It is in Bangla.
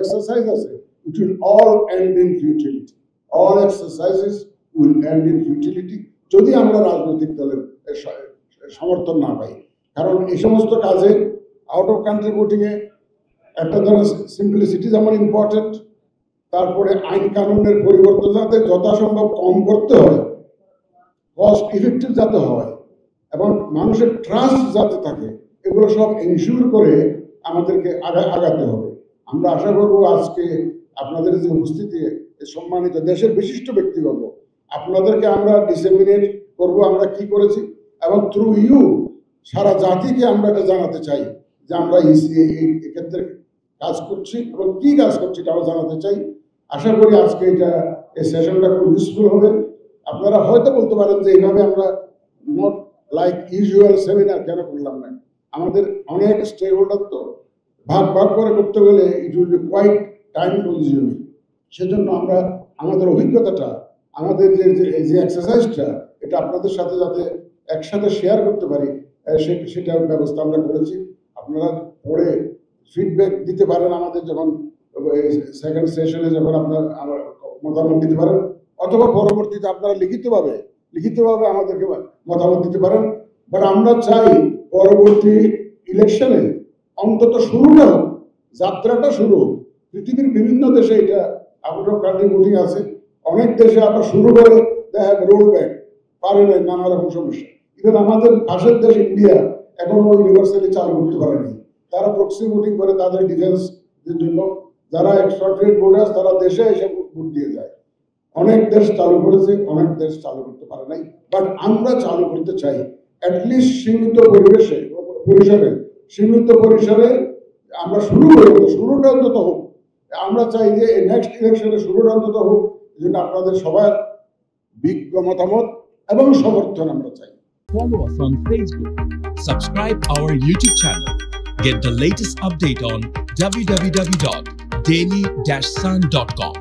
এক্সারসাইজ আছে, it will all end in futility. All exercises will end in futility যদি আমরা রাজনৈতিক দলের সমর্থন না পাই। কারণ এই সমস্ত কাজে আউট অফ কান্ট্রি ভোটিং এ একটা ধরনের সিম্পলিসিটি যেমন ইম্পর্টেন্ট, তারপরে আইন কানুনের পরিবর্তন যাতে যথাসম্ভব কম করতে হয়, কস্ট ইফেক্টিভ যাতে হয় এবং মানুষের ট্রাস্ট যাতে থাকে, এগুলো সব এনশিওর করে আমাদেরকে আগাতে হবে। আমরা আশা করব আজকে আপনাদের যে উপস্থিতি, সম্মানিত দেশের বিশিষ্ট ব্যক্তিবর্গ, আপনাদেরকে আমরা ডিসেমিনেট করব আমরা কি করেছি, এবং থ্রু ইউ সারা জাতিকে আমরা এটা জানাতে চাই যে আমরা এই ক্ষেত্রে কাজ করছি এবং কি কাজ করছি এটাও জানাতে চাই। আশা করি আজকে এই সেশনটা খুব ইউজফুল হবে। আপনারা হয়তো বলতে পারেন যে এইভাবে আমরা নট লাইক ইউজুয়াল সেমিনার কেন করলাম না, আমাদের অনেক স্টেক হোল্ডার তো ভাগ ভাগ করে করতে গেলে it will be quite time consuming. সেজন্য আমরা আমাদের অভিজ্ঞতাটা, আমাদের যে এক্সারসাইজটা, এটা আপনাদের সাথে যাতে একসাথে শেয়ার করতে পারি সেটার ব্যবস্থা আমরা করেছি। আপনারা পরে ফিডব্যাক দিতে পারেন আমাদের, যখন সেকেন্ড সেশনে যখন আপনার মতামত দিতে পারেন, অথবা পরবর্তীতে আপনারা লিখিতভাবে আমাদেরকে মতামত দিতে পারেন। বাট আমরা চাই পরবর্তী ইলেকশনে অন্তত শুরুটা হোক, যাত্রাটা শুরু হোক। পৃথিবীর বিভিন্ন দেশে এটা আউট অফ কান্ট্রি ভোটিং আছে, অনেক দেশে আবার শুরু করে দেখা রোল ব্যাক পারে না, নানা রকম সমস্যা। ইভেন আমাদের পাশের দেশ ইন্ডিয়া এখনো ইউনিভার্সালি চালু করতে পারেনি, তারা প্রক্সি ভোটিং করে তাদের ডিফেন্সের জন্য। যারা এক্সপাট্রিয়েট ভোটার্স তারা দেশে এসে ভোট দিয়ে যায়। অনেক দেশ চালু করেছে, অনেক দেশ চালু করতে পারে নাই, বাট আমরা চালু করতে চাই। অ্যাটলিস্ট সীমিত পরিসরে আমরা শুরু করব, শুরুটা অন্তত হোক। আমরা চাই যে নেক্সট ইলেকশনে শুরুটা অন্তত হোক, এই জন্য আপনাদের সবার বিজ্ঞ মতামত এবং সমর্থন আমরা চাই। Follow us on Facebook. Subscribe our YouTube channel. Get the latest update on www.daily-sun.com.